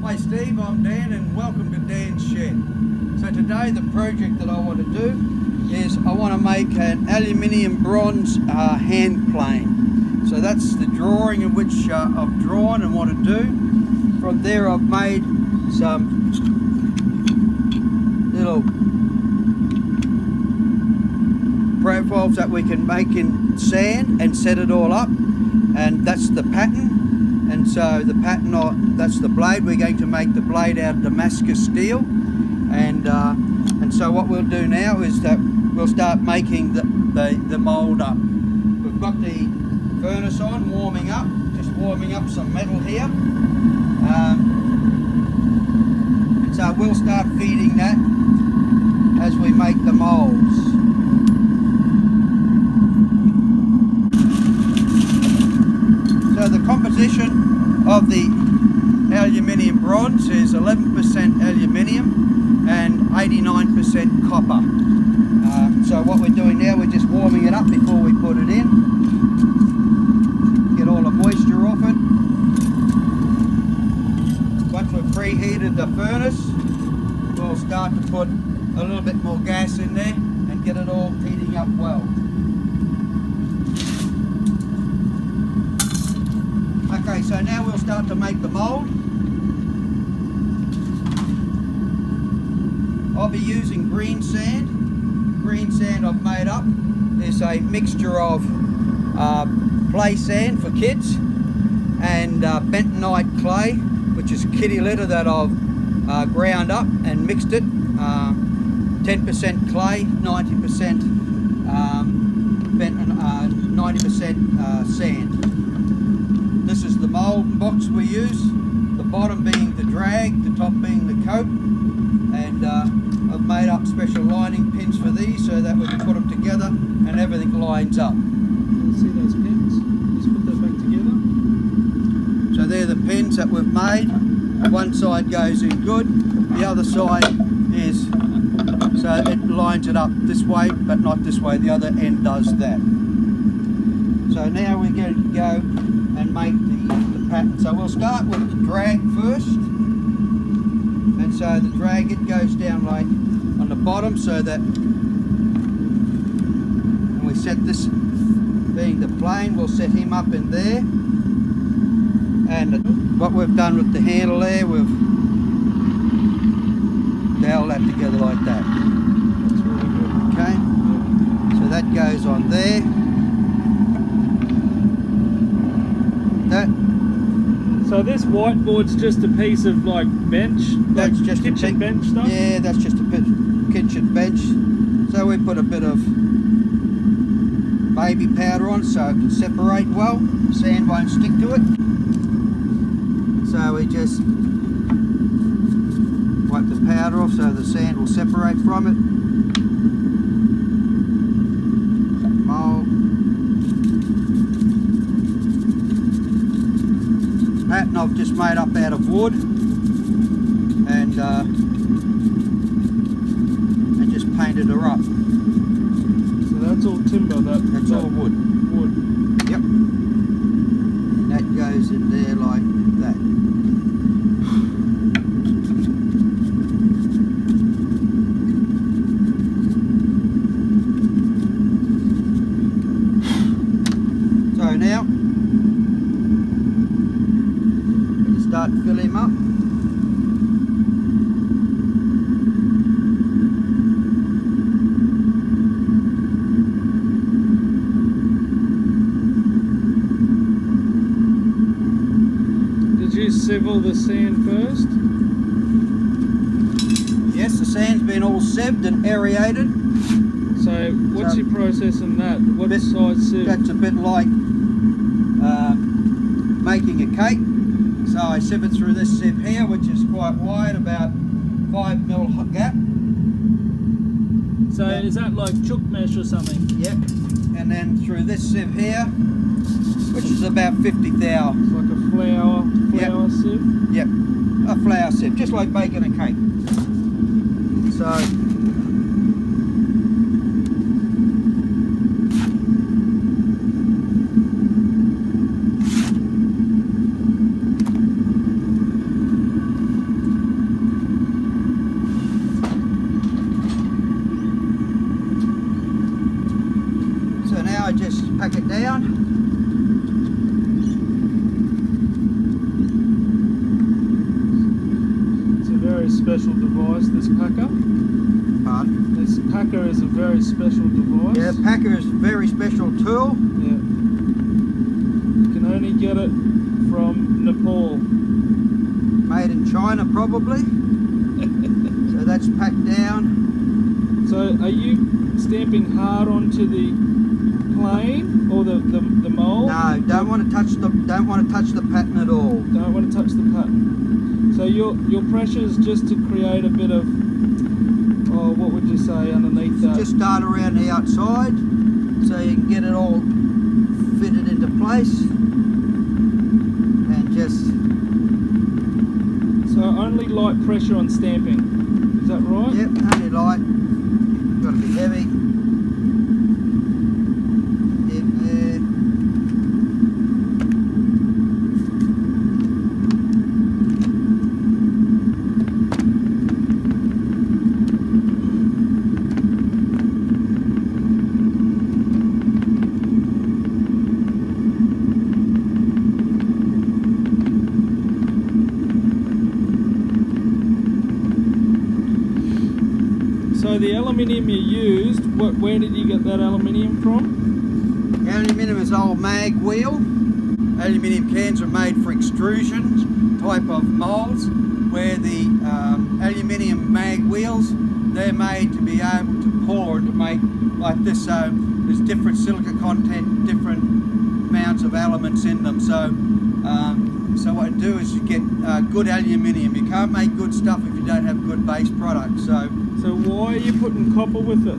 Hi Steve, I'm Dan and welcome to Dan's Shed. So today the project that I want to do is I want to make an aluminium bronze hand plane. So that's the drawing in which I've drawn and want to do. From there I've made some little profiles that we can make in sand and set it all up, and that's the pattern. And so the pattern, that's the blade. We're going to make the blade out of Damascus steel, and so what we'll do now is that we'll start making the mould up. We've got the furnace on, warming up, just warming up some metal here, and so we'll start feeding that as we make the moulds. So the composition of the aluminium bronze is 11% aluminium and 89% copper. So what we're doing now, we're just warming it up before we put it in. Get all the moisture off it. Once we've preheated the furnace, we'll start to put a little bit more gas in there and get it all heating up well. Okay, so now we'll start to make the mould. I'll be using green sand. Green sand I've made up is a mixture of play sand for kids and bentonite clay, which is kitty litter that I've ground up and mixed it. 10% clay, 90% 90% sand. This is the mould box we use, the bottom being the drag, the top being the coat, and I've made up special lining pins for these so that we can put them together and everything lines up. Let's see those pins. Let's put that back together. So they're the pins that we've made. One side goes in good, the other side is, so it lines it up this way but not this way, the other end does that. So now we're going to go and make the pattern. So we'll start with the drag first, and so the drag, it goes down like on the bottom, so that, and we set this being the plane, we'll set him up in there, and what we've done with the handle there, we've dowel that together like that. That's really good. Okay, so that goes on there. That. So this whiteboard's just a piece of like bench, That's like just kitchen a bench stuff? Yeah, that's just a kitchen bench. So we put a bit of baby powder on so it can separate well. Sand won't stick to it. So we just wipe the powder off so the sand will separate from it. Mold. Pattern I've just made up out of wood, and just painted her up. So that's all timber, That's all wood. Wood. Yep. And that goes in there like that. So now start to fill him up. Did you sieve the sand first? Yes, the sand's been all sieved and aerated. So what's your process in that? What size sieve? That's a bit like making a cake. So I sieve it through this sieve here, which is quite wide, about 5mm gap. So is that like chook mesh or something? Yep. And then through this sieve here, which is about 50 thou. It's like a flour sieve? Yep. A flour sieve, just like baking a cake. So pack it down. It's a very special device, this packer. Pardon? This packer is a very special device. Yeah, packer is a very special tool. Yeah. You can only get it from Nepal. Made in China probably. So that's packed down. So are you stamping hard onto the plane or the mold? No, don't want to touch the pattern at all. Don't want to touch the pattern. So your pressure is just to create a bit of, oh, what would you say underneath that? Just start around the outside so you can get it all fitted into place, and just So only light pressure on stamping. Is that right? yep, only light. Got to be heavy. In there. So the aluminium you used, where did you get that aluminium from? Aluminium is old mag wheel. Aluminium cans are made for extrusions type of molds, where the aluminium mag wheels, they're made to be able to pour and to make like this. So there's different silica content, different amounts of elements in them. So so what you do is you get good aluminium. You can't make good stuff if you don't have good base products. So why are you putting copper with it?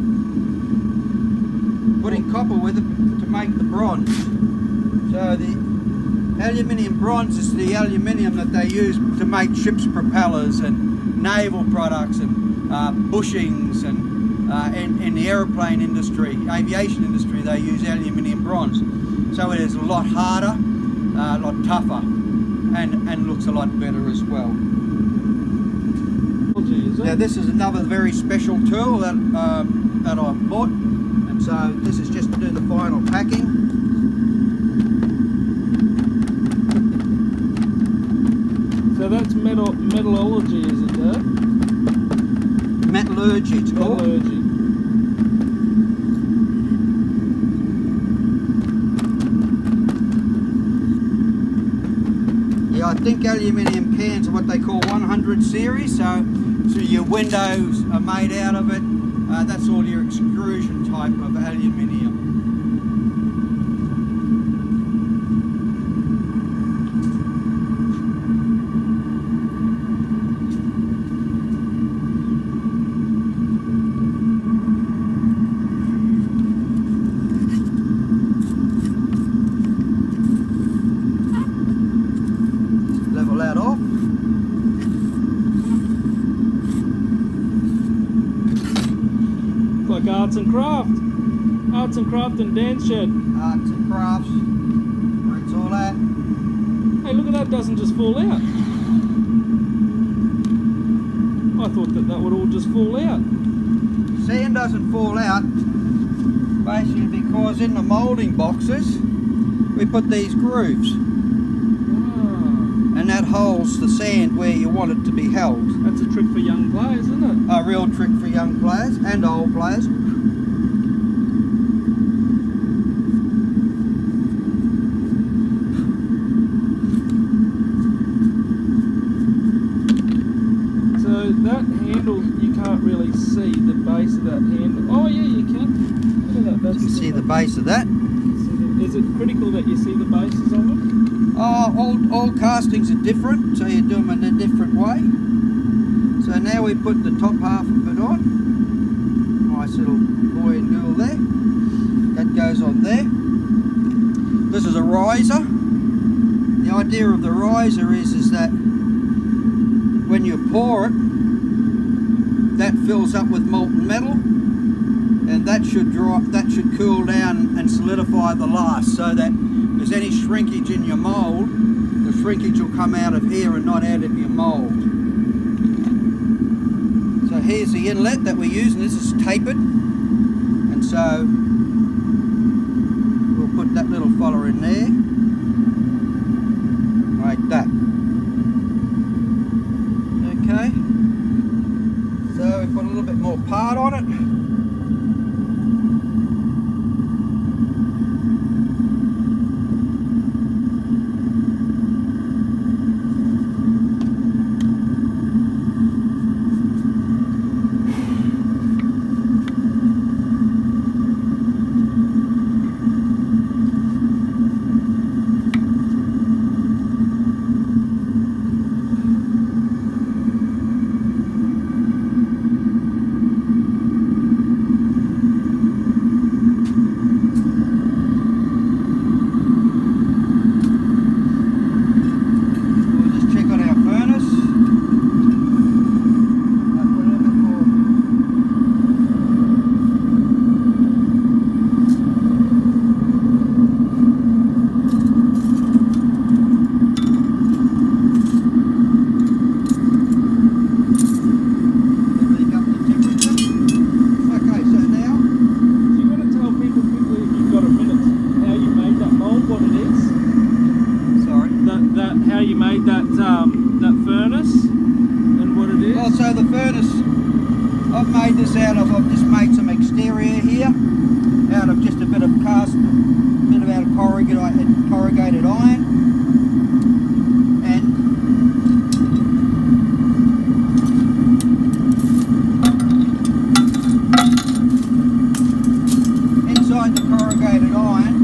putting copper with it to make the bronze. So the aluminium bronze is the aluminium that they use to make ships' propellers and naval products and bushings, and in the aeroplane industry, aviation industry, they use aluminium bronze. So it is a lot harder, a lot tougher, and looks a lot better as well. Now this is another very special tool that I've bought, and so this is just to do the final packing. So that's metallurgy, is it, Dad? Metallurgy it's called. Metallurgy. Yeah, I think aluminium cans are what they call 100 series, so your windows are made out of it. That's all your extrusion type of aluminium. Level that off. Like arts and craft and dance shed. Arts and crafts, where it's all at. Hey, look at that, doesn't just fall out. I thought that would all just fall out. Sand doesn't fall out, basically because in the moulding boxes we put these grooves, and that holds the sand where you want it to be held. That's a trick for young players, isn't it? A real trick for young players and old players. So that handle, you can't really see the base of that handle. Oh yeah, you can. Look at that. That's You can see the base of that. Is it critical that you see the bases of them? All castings are different, so you do them in a different way. So now we put the top half of it on. Nice little boy and girl there. That goes on there. This is a riser. The idea of the riser is that when you pour it, that fills up with molten metal, and that should cool down and solidify the last, so that if there's any shrinkage in your mould, the shrinkage will come out of here and not out of your mould. So here's the inlet that we use, and this is tapered, and so we'll put in there, like that. Okay, so we put a little bit more part on it. How you made that furnace and what it is? Well, so the furnace, I've made this out of, I've just made some exterior here out of just a bit of corrugated iron, and inside the corrugated iron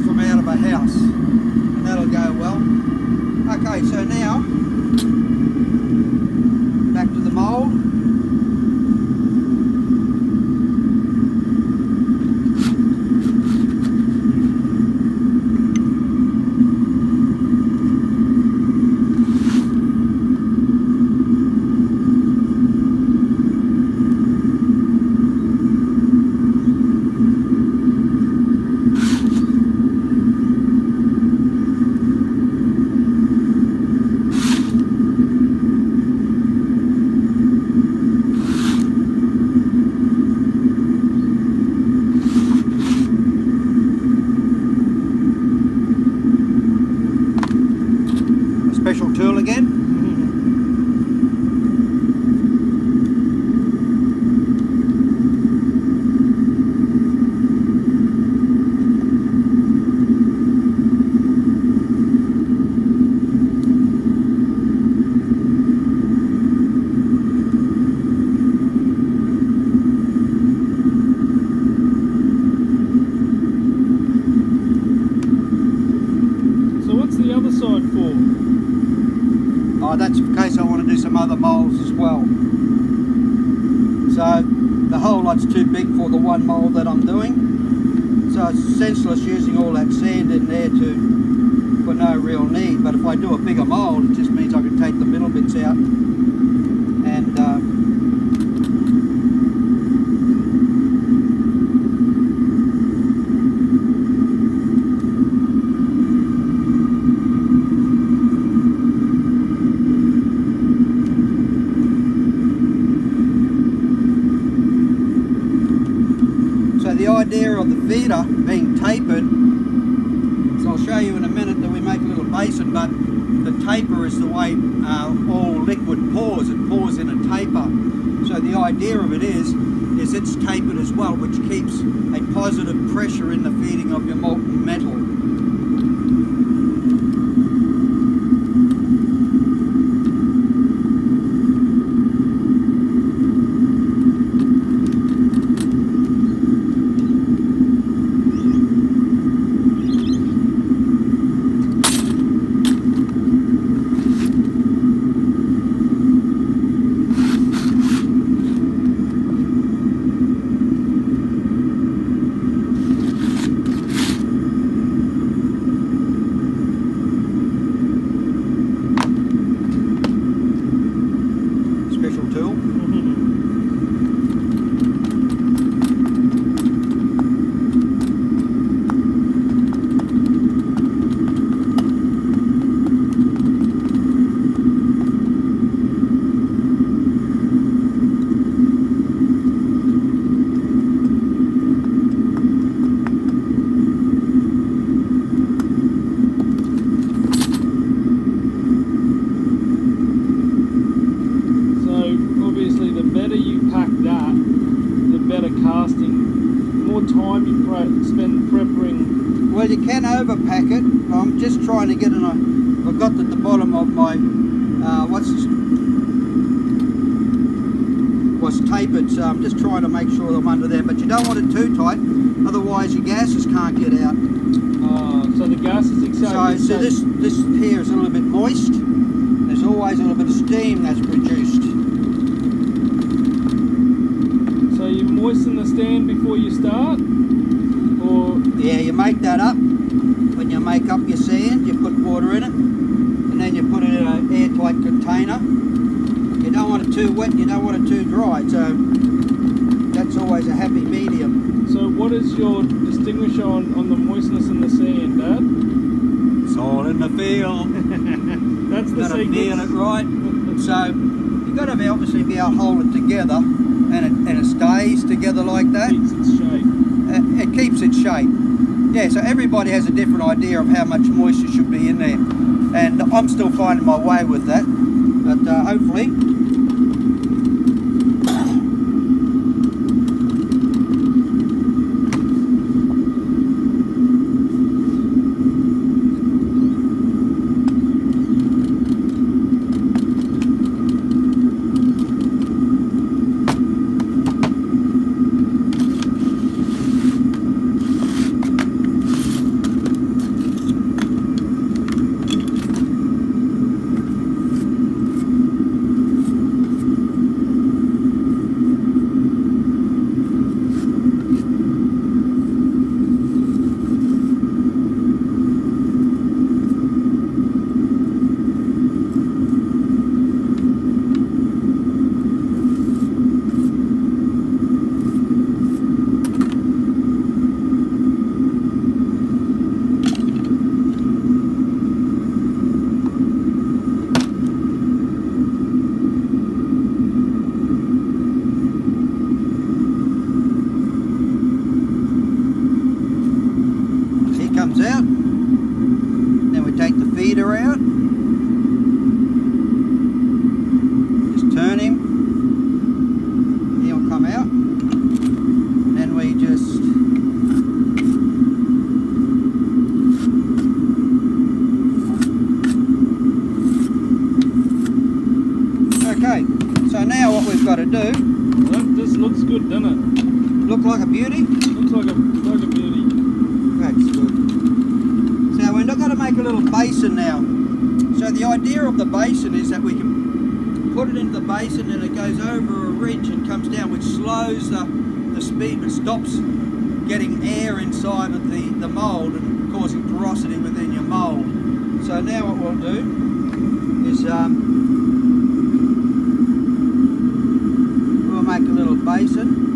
from out of a house, and that'll go well. Okay, so now back to the mould. other moulds as well. So the whole lot's too big for the one mould that I'm doing. So it's senseless using all that sand in there for no real need. But if I do a bigger mould, it just means I can take the middle bits out and the idea of the feeder being tapered, so I'll show you in a minute that we make a little basin, but the taper is the way all liquid pours. It pours in a taper. So the idea of it is it's tapered as well, which keeps a positive pressure in the feeding of your molten metal. Spend prepping? Well, you can overpack it. I'm just trying to get I got at the bottom of my was tapered, so I'm just trying to make sure I'm under there, but you don't want it too tight, otherwise your gases can't get out. So the gases accelerate. So this here is a little bit moist. There's always a little bit of steam that's produced. So you moisten the stand before you start? Or yeah, you make that up. When you make up your sand, you put water in it, and then you put it in an airtight container. You don't want it too wet, you don't want it too dry, so that's always a happy medium. So what is your distinguisher on the moistness in the sand, Dad? It's all in the feel. That's the secret. Feel it right. So you've got to obviously be able to hold it together, and it stays together like that. Keeps its shape. It keeps its shape. Yeah, so everybody has a different idea of how much moisture should be in there, and I'm still finding my way with that, but hopefully. Comes out, then we take the feeder out, just turn him, he'll come out, then we just okay, so now what we've got to do, This looks good, doesn't it? look like a beauty? Looks like a beauty. That's good. Now we're not going to make a little basin now. So the idea of the basin is that we can put it into the basin and it goes over a ridge and comes down, which slows the speed, but stops getting air inside of the mould and causing porosity within your mould. So now what we'll do is we'll make a little basin.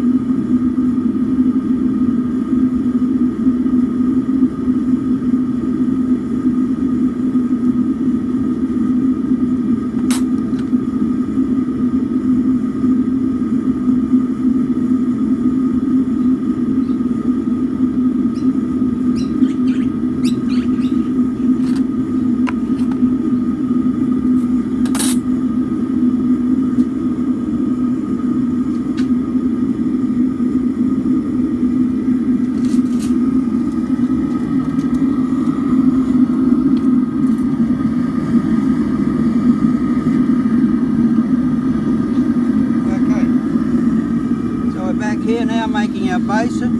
Here now, making our basin.